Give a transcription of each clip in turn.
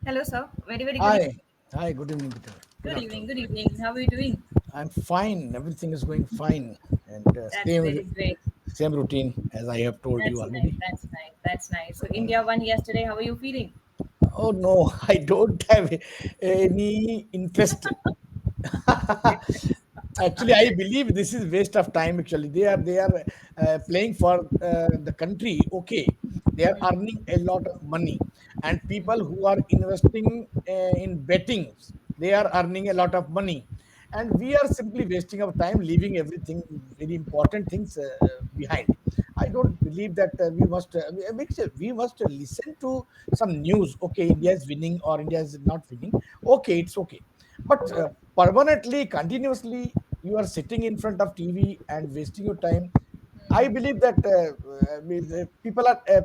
Hello, sir. Very, very good Hi. evening. Hi, good evening. Good Good evening. afternoon. Good evening. How are you doing? I'm fine. Everything is going fine. And That's very great. same routine as I have told you That's nice. already. That's nice. That's nice. So India won yesterday. How are you feeling? Oh no, I don't have any interest. Actually, I believe this is waste of time. Actually, they are playing for the country. Okay, they are earning a lot of money, and people who are investing in betting, they are earning a lot of money, and we are simply wasting our time, leaving everything very important things behind. I don't believe that we must listen to some news. Okay, India is winning or India is not winning. Okay, it's okay, but permanently, continuously, you are sitting in front of TV and wasting your time. I believe that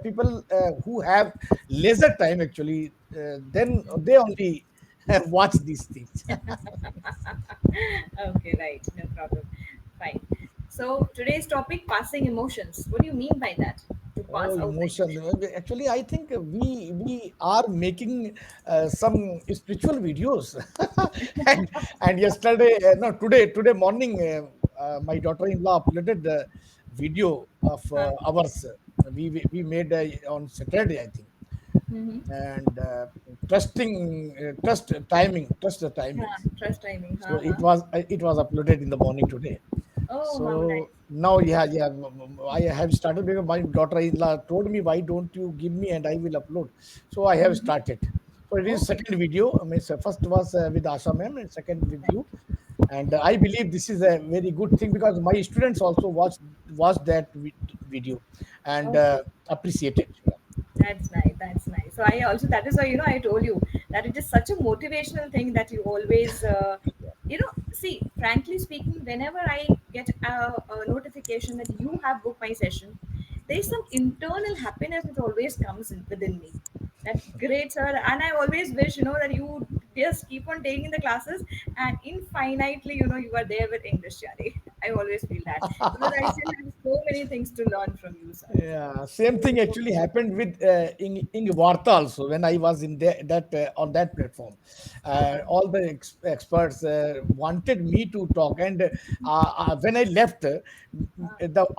people who have leisure time actually, then they only watch these things. Okay, right. No problem. Fine. So today's topic: passing emotions. What do you mean by that? To Oh, pass out the emotion. emotion. Actually, I think we are making some spiritual videos. And yesterday, no, today morning, my daughter-in-law uploaded the video of Huh. ours. We made on Saturday, I think, Mm-hmm. and trust the Huh. timings. Trust timing. So Huh. Huh. it was uploaded in the morning today. Oh, how nice. So now, yeah, yeah, I have started because my daughter-in-law told me, "Why don't you give me and I will upload?" So I have Mm-hmm. started. So it is Okay. second video. I mean, so first was with Asha ma'am and second with you. And I believe this is a very good thing because my students also watched that video and Okay. appreciate it. Yeah. That's nice. That's nice. So I also that is why I told you that it is such a motivational thing that you always see. Frankly speaking, whenever I get a notification that you have booked my session, there is some internal happiness which always comes within me. That great, sir. And I always wish that you just keep on taking the classes and infinitely you are there with English, Yari. I always feel that because I still have so many things to learn from you, sir. Yeah, same thing So actually happened with Ing Varta also when I was in that on that platform. All the experts wanted me to talk, and when I left, the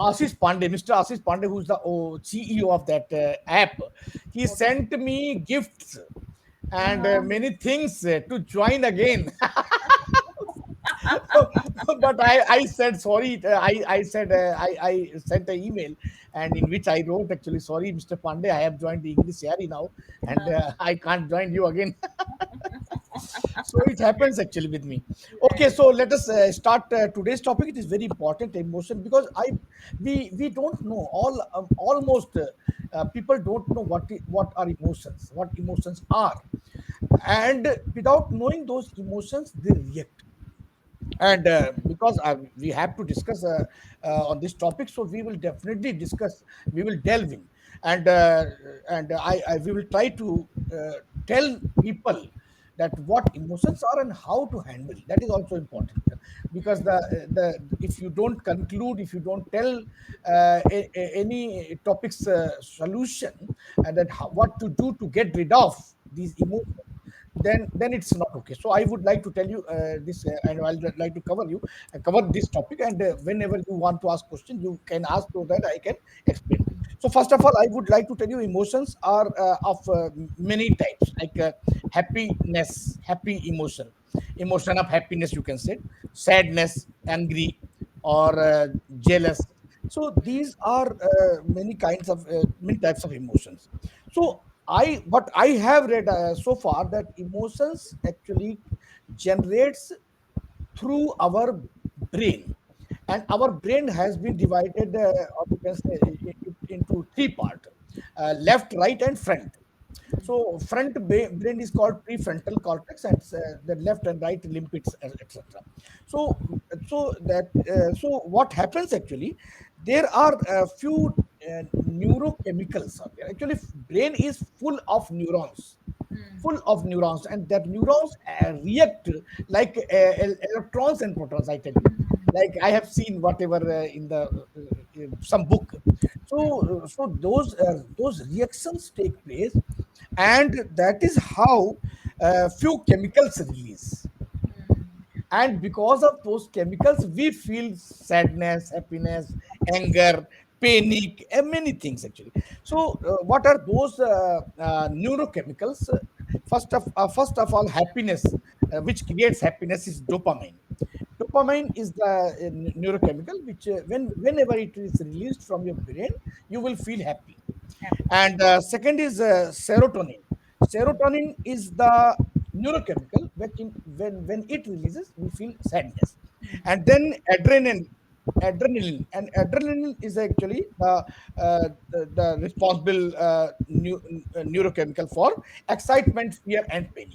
Ashish Pandey, Mr. Ashish Pandey, who's the CEO of that app, he okay. sent me gifts and Uh-huh. many things to join again. But I said sorry. I said I sent an email and in which I wrote actually, sorry, Mr. Pandey, I have joined the englishyaari now and I can't join you again. So it happens actually with me. Okay, Right. so let us start today's topic. It is very important emotion because we don't know almost people don't know what are emotions, what emotions are, and without knowing those emotions, they react. And because we have to discuss on this topic, so we will definitely discuss, we will delve in, and I we will try to tell people that what emotions are and how to handle. That is also important because the if you don't conclude, if you don't tell any topics solution, and that what to do to get rid of these emotions, then it's not okay. So I would like to tell you this, and I'll like to cover this topic. And whenever you want to ask question, you can ask so that I can explain. So first of all, I would like to tell you emotions are of many types, like happiness, happy emotion, emotion of happiness, you can say, sadness, angry, or jealous. So these are many types of emotions. So what I have read so far, that emotions actually generates through our brain, and our brain has been divided, or you can say, into three parts: left, right, and front. So brain is called prefrontal cortex, and the left and right limbs, etc. So so what happens actually? There are a few neurochemicals are there. Actually, brain is full of neurons, and that neurons react like electrons and protons. I tell you, like I have seen whatever in the some book. So those reactions take place, and that is how. few chemicals release, and because of those chemicals we feel sadness, happiness, anger, panic, and many things actually. So what are those neurochemicals? First of all, happiness, which creates happiness, is dopamine. Dopamine is the neurochemical which whenever it is released from your brain, you will feel happy. Happy. And second is serotonin. Serotonin is the neurochemical which when it releases we feel sadness. And then adrenaline is actually the responsible neurochemical for excitement, fear, and pain.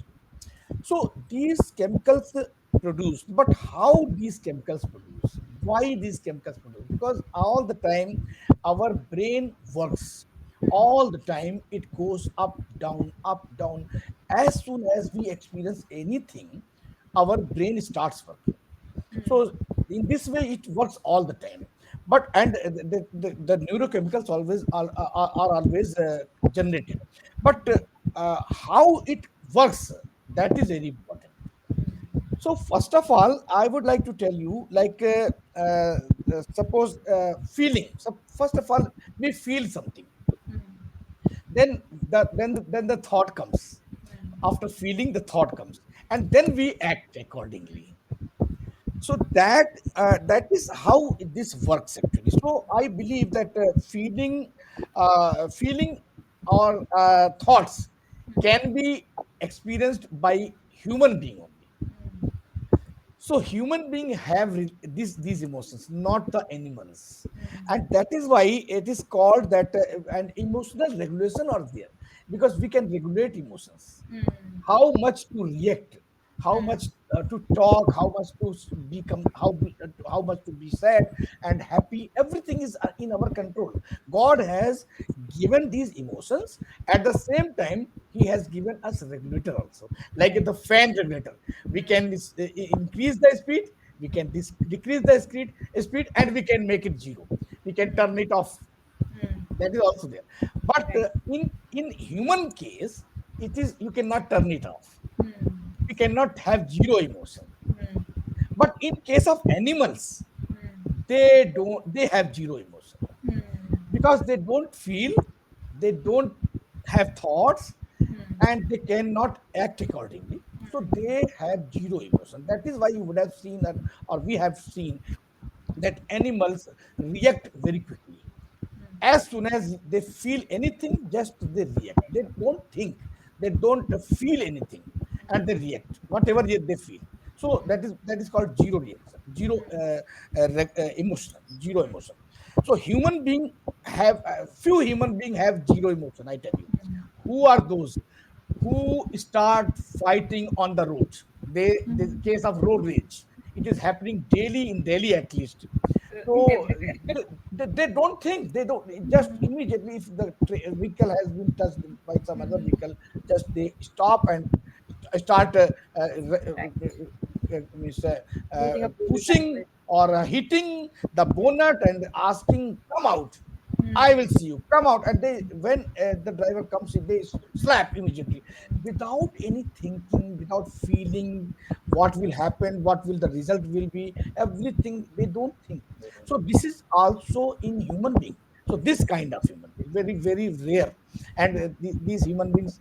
So these chemicals produced, but how these chemicals produce? Why these chemicals produce? Because all the time our brain works. All the time it goes up, down, up, down. As soon as we experience anything, our brain starts working. So in this way, it works all the time. But and the neurochemicals always are always generated. But how it works, that is very important. So first of all, I would like to tell you, like suppose feeling. So first of all, we feel something. Then the thought comes. After feeling, the thought comes, and then we act accordingly. So that is how this works actually. So I believe that feeling or thoughts can be experienced by human being only. So human being have these emotions, not the animals, and that is why it is called that. And emotional regulation are there because we can regulate emotions, how much to react, how much to talk, how much to become, how much to be sad and happy. Everything is in our control. God has given these emotions. At the same time, He has given us regulator also, like Right. the fan regulator. We can increase the speed, we can decrease the speed, and we can make it zero. We can turn it off. That is also there. But Right. in human case, it is you cannot turn it off. We cannot have zero emotion. But in case of animals, they have zero emotion because they don't feel, they don't have thoughts, and they cannot act accordingly. So they have zero emotion. That is why you would have seen that, or we have seen that animals react very quickly. As soon as they feel anything, just they react. They don't think, they don't feel anything, and they react whatever they feel. So that is called zero reaction, zero emotion, zero emotion. So human being have few human being have zero emotion, I tell you. Who are those who start fighting on the road? The case of road rage, it is happening daily in Delhi at least. So Everywhere. they don't think, they don't, just immediately if the vehicle has been touched by some other vehicle, just they stop and start Right. means, Putting a police pushing language. or hitting the bonnet and asking, come out, I will see you, come out. And they, when the driver comes in, they slap immediately without any thinking, without feeling what will happen, what will the result will be, everything they don't think. So this is also in human being. So this kind of human being very very rare. And these human beings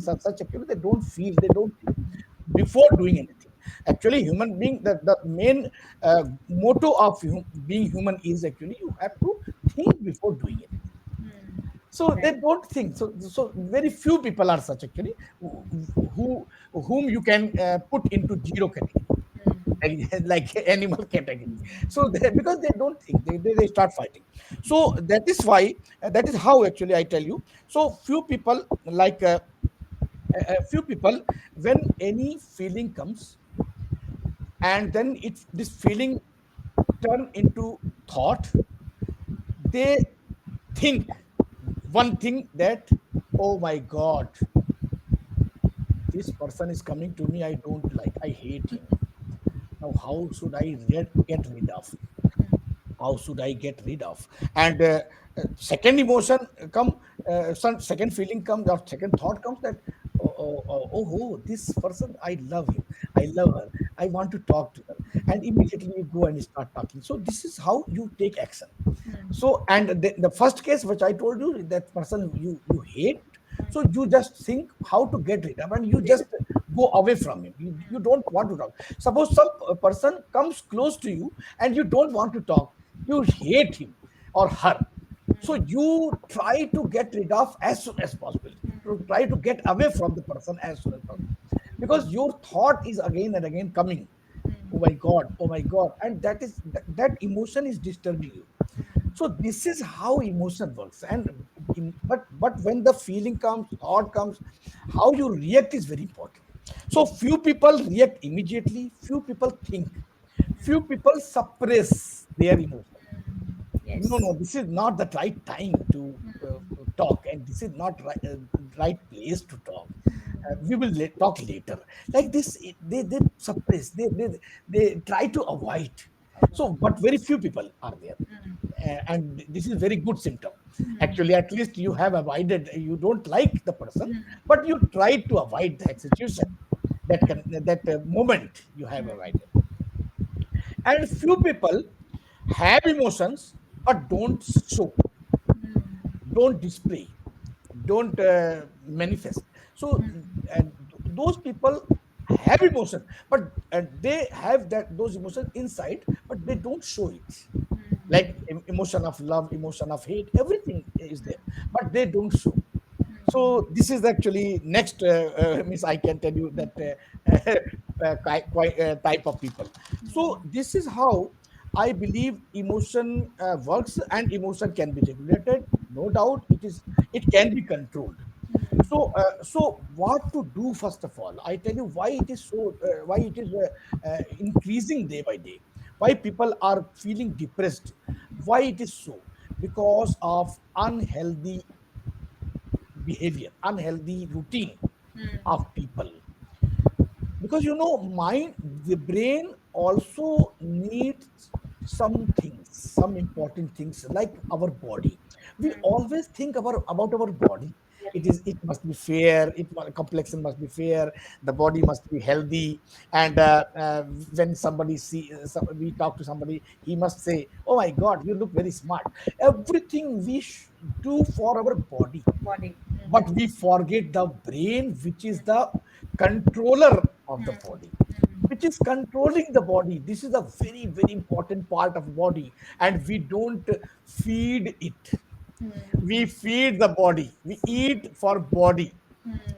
are such actually, they don't feel, they don't think before doing anything. Actually human being, the main motto of being human is actually you have to think before doing anything. So they Right. don't think. So very few people are such actually, who whom you can put into zero category, like animal category. So because they don't think, they start fighting. So that is why, that is how actually I tell you. So few people, like a few people, when any feeling comes, and then it this feeling turn into thought, they think one thing, that, oh my god, this person is coming to me, I don't like, I hate him. Now how should I get rid of, how should I get rid of? And second emotion come, some second feeling comes, or second thought comes, that oh, this person, I love him, I love her, I want to talk to her, and immediately you go and start talking. So this is how you take action. So, and the first case which I told you, that person you hate, so you just think how to get rid of, and you just go away from him. You don't want to talk. Suppose some person comes close to you and you don't want to talk, you hate him or her, so you try to get rid of as soon as possible, to try to get away from the person as soon as possible, because your thought is again and again coming. Oh my god, oh my god, and that emotion is disturbing you. So this is how emotion works. And but when the feeling comes, thought comes, how you react is very important. So few people react immediately, few people think, few people suppress their emotion. No, Yes. no, this is not the right time to talk, and this is not right place to talk. We will talk later. Like this, they suppress, they try to avoid. So, but very few people are there. And this is very good symptom. Actually, at least you have avoided, you don't like the person, but you try to avoid that situation, that moment you have avoided. And few people have emotions but don't show, don't display, don't manifest. So those people have emotion, but they have that those emotions inside, but they don't show it. Like emotion of love, emotion of hate, everything is there, but they don't show. So this is actually next, Miss, I can tell you that type of people. So this is how I believe emotion works, and emotion can be regulated. No doubt, it can be controlled. So, so what to do? First of all, I tell you why it is so, why it is increasing day by day. Why people are feeling depressed? Why it is so? Because of unhealthy behavior, unhealthy routine of people. Because mind, the brain also needs some things, some important things, like our body. We always think about our body. It must be fair, complexion must be fair, the body must be healthy. And when somebody we talk to somebody, he must say, oh my god, you look very smart. Everything we do for our body, Body. but we forget the brain, which is the controller of the body, which is controlling the body. This is a very, very important part of body, and we don't feed it. We feed the body, we eat for body,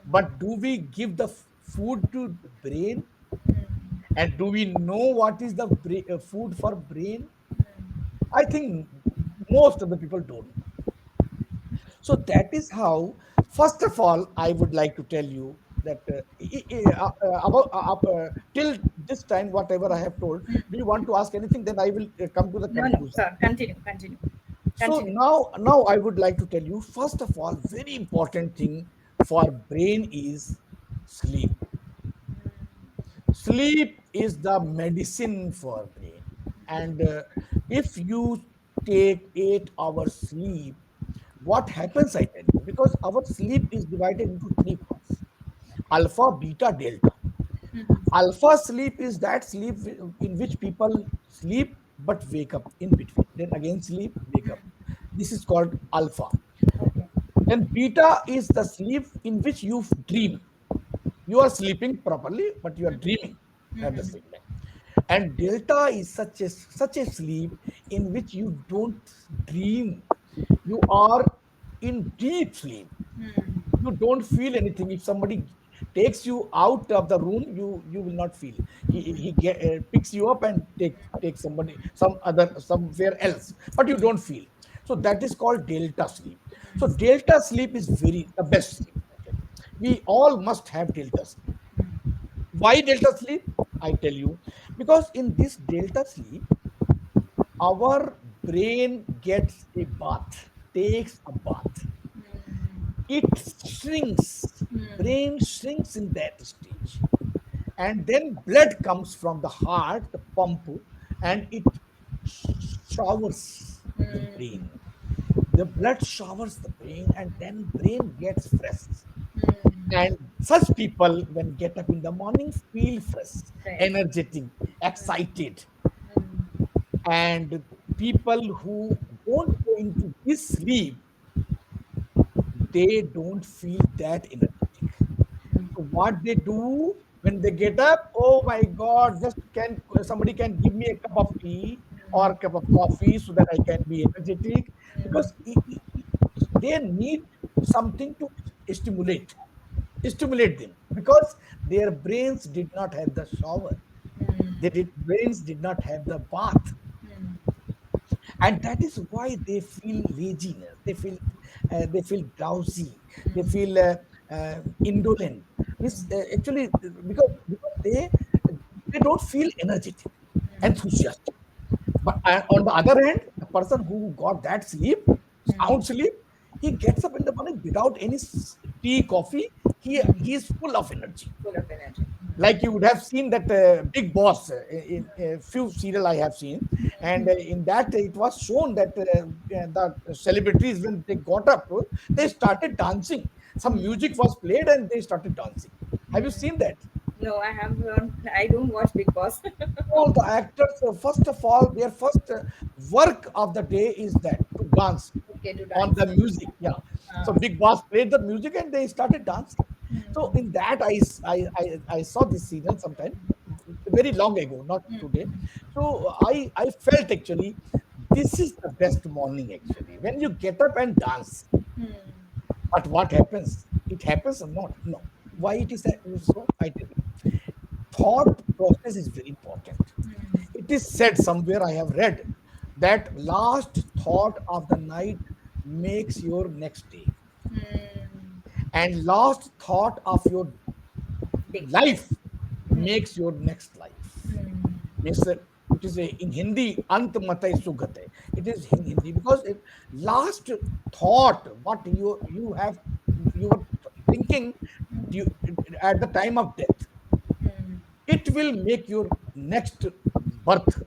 but do we give the food to the brain? And do we know what is the food for brain? I think most of the people don't. So that is how, first of all, I would like to tell you that till this time, whatever I have told, do you want to ask anything? Then I will come to the No, no, conclusion. sir. Continue, continue, So continue. now I would like to tell you, first of all, very important thing for brain is sleep. Sleep is the medicine for brain. And if you take 8 hours sleep, what happens, I tell you, because our sleep is divided into three parts: alpha, beta, delta. Alpha sleep is that sleep in which people sleep but wake up in between, then again sleep, wake up. This is called alpha. Okay. Then beta is the sleep in which you dream. You are sleeping properly, but you are dreaming at the same time. And delta is such a sleep in which you don't dream. You are in deep sleep. You don't feel anything. If somebody takes you out of the room, you will not feel. Picks you up and takes somebody some other somewhere else, but you don't feel. So that is called delta sleep. So delta sleep is very the best sleep, actually. We all must have delta sleep. Why delta sleep? I tell you, because in this delta sleep, our brain gets a bath, takes a bath. It shrinks, brain shrinks in that stage. And then blood comes from the heart, the pump, and it showers the brain. The blood showers the brain, and then brain gets fresh. And Such people, when get up in the morning, feel fresh, Right. energetic, Mm, excited. mm, And people who don't go into this sleep, they don't feel that energetic. So mm, what they do when they get up, oh my God, just can somebody can give me a cup of tea or a cup of coffee so that I can be energetic, because they need something to stimulate stimulate them, because their brains did not have the shower, brains did not have the bath, mm, and that is why they feel laziness, they feel drowsy, they mm, feel indolent. Means actually, because they don't feel energetic, enthusiastic. But on the other hand, the person who got that sleep, sound sleep, he gets up in the morning without any tea, coffee. He is full of energy. full of energy. Like you would have seen that Big Boss in a few serial I have seen, and in that it was shown that the celebrities, when they got up, they started dancing. Some music was played and they started dancing. Have you seen that? No, I have. I don't watch Big Boss. All the actors, first of all, their first work of the day is that to dance Okay, to on dance. the music. Yeah. So Big Boss played the music and they started dancing. So in that, I saw this serial sometime very long ago, not today. So I felt actually this is the best morning actually when you get up and dance. But what happens? It happens or not? No. Why it is so? I tell you. Thought process is very important. It is said somewhere, I have read, that last thought of the night makes your next day, Hmm. and last thought of your Day. life Hmm. makes your next life. Hmm. Means it is in Hindi, ant matai sugate. It is in Hindi because last thought, what you have, you were thinking du- at the time of death, Hmm. it will make your next birth.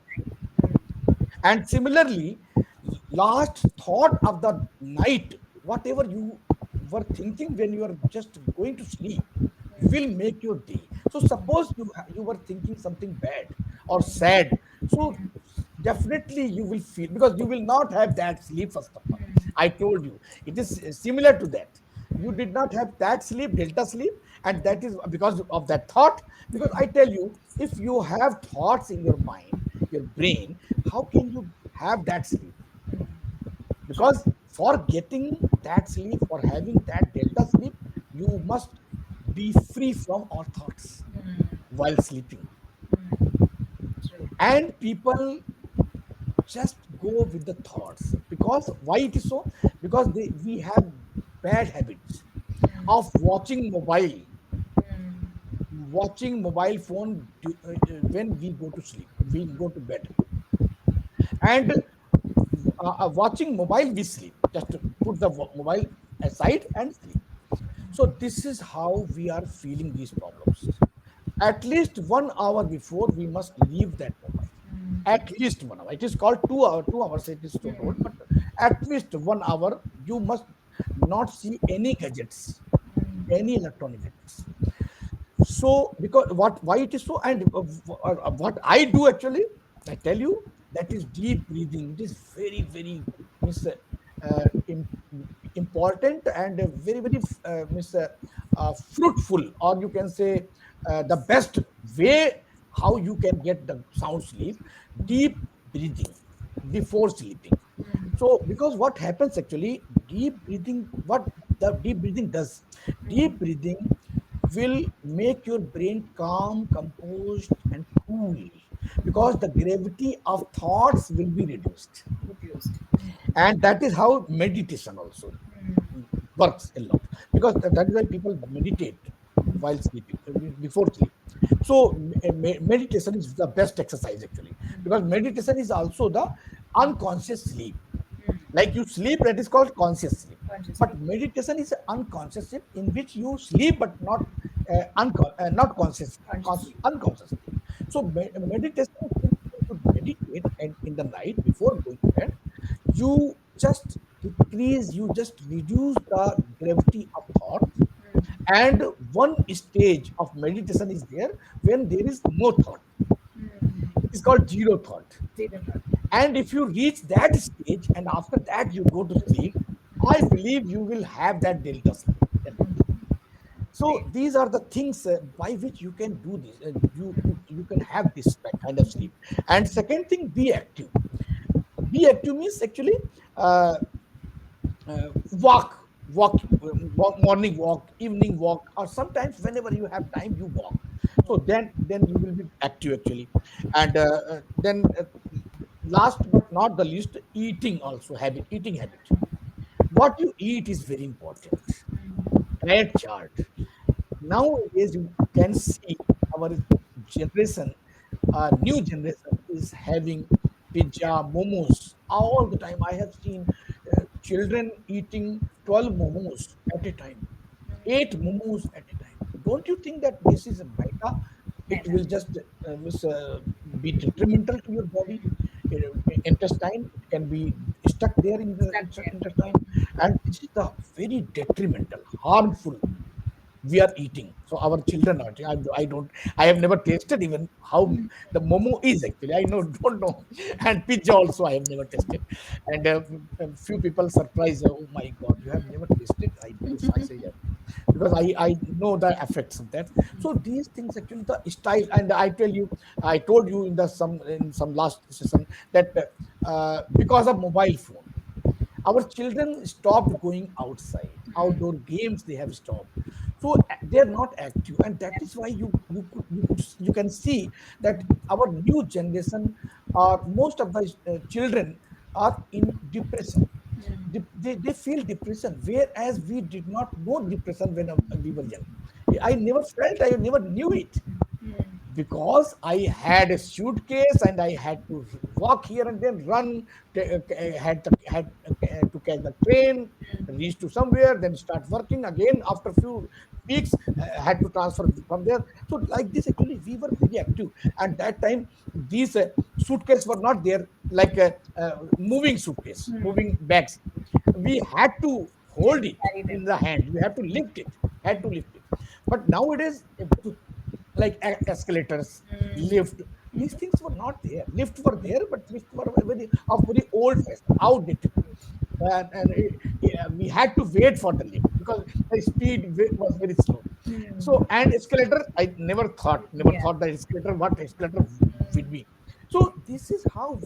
And similarly, last thought of the night, whatever you were thinking when you are just going to sleep, will make your day. So suppose you were thinking something bad or sad, so definitely you will feel, because you will not have that sleep. First of all, I told you it is similar to that. You did not have that sleep, delta sleep, and that is because of that thought. Because I tell you, if you have thoughts in your mind, your brain, how can you have that sleep? True. Because for getting that sleep, for having that delta sleep, you must be free from all thoughts while sleeping. True. And people just go with the thoughts, because why it is so? Because we have bad habits of watching mobile phone when we go to sleep, we go to bed, and watching mobile we sleep, just to put the mobile aside and sleep. So this is how we are feeling these problems. At least 1 hour before we must leave that mobile. At least 1 hour. It is called 2 hour, 2 hours it is told, but at least 1 hour you must not see any gadgets, any electronic gadgets. So because why it is so, and what I do actually, I tell you, that is deep breathing. It is very means important, and fruitful, or you can say the best way how you can get the sound sleep. Deep breathing before sleeping. So because what happens actually, deep breathing, what the deep breathing does, deep breathing will make your brain calm, composed, and cool, because the gravity of thoughts will be reduced. Refused. And that is how meditation also works a lot, because that is why people meditate while sleeping, before sleep. So meditation is the best exercise actually, because meditation is also the unconscious sleep. Like you sleep, that is called conscious sleep. But Consciously. meditation is unconscious sleep in which you sleep but not Consciously. unconsciously. So meditation, when you meditate and in the night before going to bed, you just reduce the gravity of thought, and one stage of meditation is there when there is no thought. Mm. It's called zero thought. Zero thought. And if you reach that stage and after that you go to sleep, I believe you will have that delta sleep, definitely. Right. So these are the things by which you can do this. You can have this kind of sleep. And second thing, be active. Be active means actually uh, walk, morning walk, evening walk, or sometimes whenever you have time, you walk. So then you will be active actually. And then last but not the least, eating habit. What you eat is very important. Diet chart. Nowadays, you can see our generation, new generation is having pizza, momos all the time. I have seen children eating 12 momos at a time, 8 momos at a time. Don't you think that this is a maida? It Meta. will just be detrimental to your body, intestine. It can be stuck there in the Stuck there. intestine, and this is the very detrimental, harmful we are eating. So our children are eating. I don't. I have never tasted even how the momo is actually. I know don't know, and pizza also I have never tasted. And a few people surprised. Oh my God, you have never tasted? I say yes because I know the effects of that. So these things actually the style, and I told you in some last session that because of mobile phone our children stopped going outside. Outdoor games they have stopped. So they're not active, and that is why you can see that our new generation or most of the children are in depression. They feel depression, whereas we did not know depression when we were young. I never felt, I never knew it because I had a suitcase and I had to walk here and then run, had to catch the train, reach to somewhere, then start working again. After a few weeks, had to transfer from there. So like this, actually, we were very active. And that time, these suitcases were not there, like moving suitcase, moving bags. We had to hold it Carry them. in the hand. We have to lift it. Had to lift it. But nowadays, like escalators, lift. These things were not there. Lift were there, but lift were very old fashioned, outdated. And we had to wait for the lift because the speed was very slow. So and escalator, I never Yeah. thought that escalator, what escalator would be. So this is how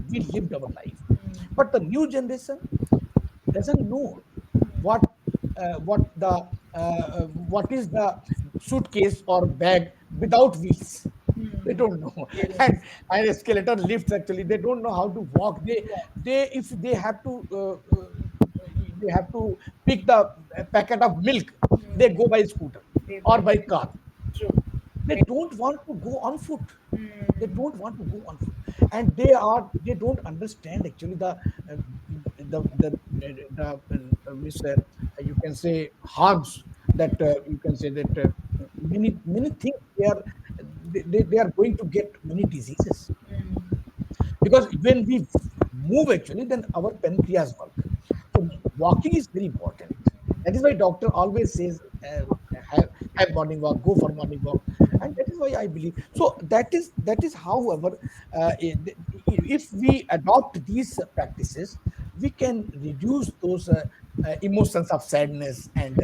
we lived our life. But the new generation doesn't know what what is the suitcase or bag without wheels. They don't know. Really. And escalator lifts actually they don't know how to walk. Yeah. They if they have to pick the packet of milk, they go by scooter They go or in. by car. True. They Very don't want to go on foot. They true. don't want to go on foot, and they don't understand actually uh, the miss, you can say harms that you can say that many things they are going to get many diseases because when we move actually then our pancreas work. So walking is very important. That is why doctor always says have, have morning walk, go for morning walk. And that is why I believe so that is however if we adopt these practices we can reduce those emotions of sadness and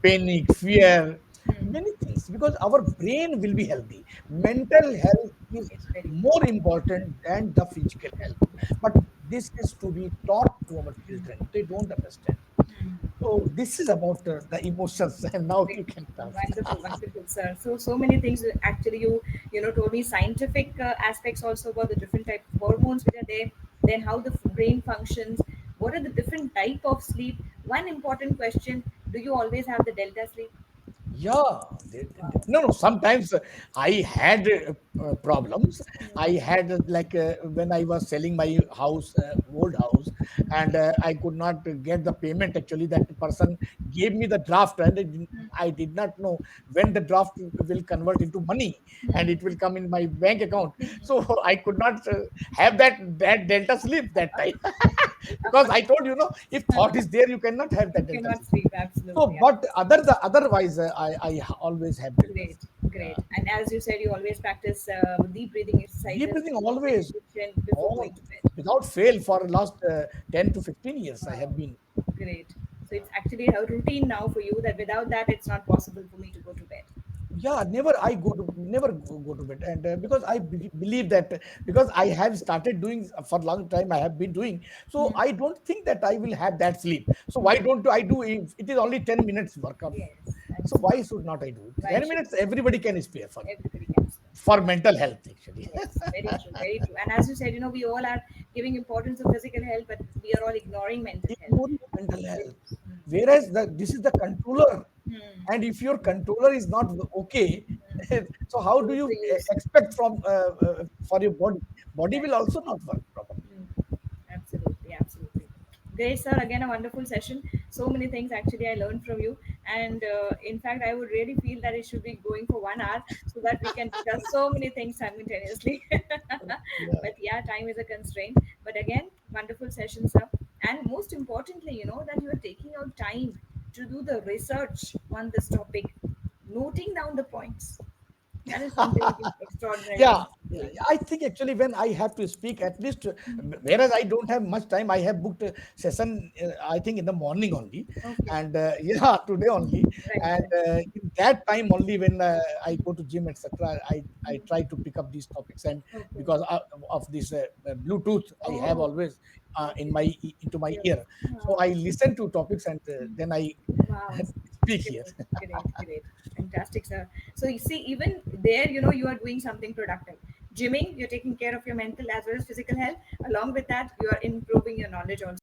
panic, fear, many things because our brain will be healthy. Mental health is It's very more important than the physical health. But this is to be taught to our children. They don't understand. So this is about the emotions, and now very you can talk. wonderful, wonderful, sir. So many things. Actually, you told me scientific aspects also about the different type of hormones which are there. Then how the brain functions. What are the different type of sleep? One important question: do you always have the delta sleep? Yeah, Wow. no, no. Sometimes I had problems. I had like when I was selling my house, old house, and I could not get the payment. Actually, that person gave me the draft, and I did not know when the draft will convert into money, and it will come in my bank account. So I could not have that delta slip that time. Because I told you, no, if thought is there, you cannot have You that mental cannot sleep. sleep, So, absolutely. but otherwise, I always have mental Great, sleep. great. Yeah. And as you said, you always practice deep breathing Deep exercises, breathing always, meditation before all going to bed. without fail for the last 10 to 15 years. I have Wow, been. great. So it's actually a routine now for you that without that, it's not possible for me to go to bed. Yeah, never go to bed, and because I believe that, because I have started doing for long time, I have been doing, so Hmm. I don't think that I will have that sleep. So why don't I do, if it is only 10 minutes workout? Yes, So why absolutely. should not I do it? Why 10 should minutes everybody can spare everybody can spend? for mental health, actually. Yes, very true, very true. And as you said, we all are giving importance of physical health, but we are all ignoring mental health. Ignoring mental Very- health, whereas this is the controller, Hmm. and if your controller is not okay, so how do Good you to use. expect from for your body will Right. also not work properly. Mm, absolutely, absolutely. Great, sir. Again, a wonderful session. So many things actually I learned from you, and in fact, I would really feel that it should be going for 1 hour so that we can discuss so many things simultaneously. Yeah. But yeah, time is a constraint. But again, wonderful session, sir. And most importantly, that you are taking out time to do the research on this topic, noting down the points. That is something extraordinary Yeah, and yeah, beautiful. yeah. I think actually when I have to speak, at least whereas I don't have much time, I have booked a session, I think in the morning only, Okay. and yeah, today only, Right, and right. in that time only, when I go to gym, etc., I try to pick up these topics, and Okay. because of this Bluetooth I have Oh, always in okay. my into my Yes. ear, so Wow. I listen to topics, and then I Wow. speak here. Great, great, great. Fantastic, sir. So you see, even there, you are doing something productive. Gymming, you're taking care of your mental as well as physical health. Along with that, you are improving your knowledge also.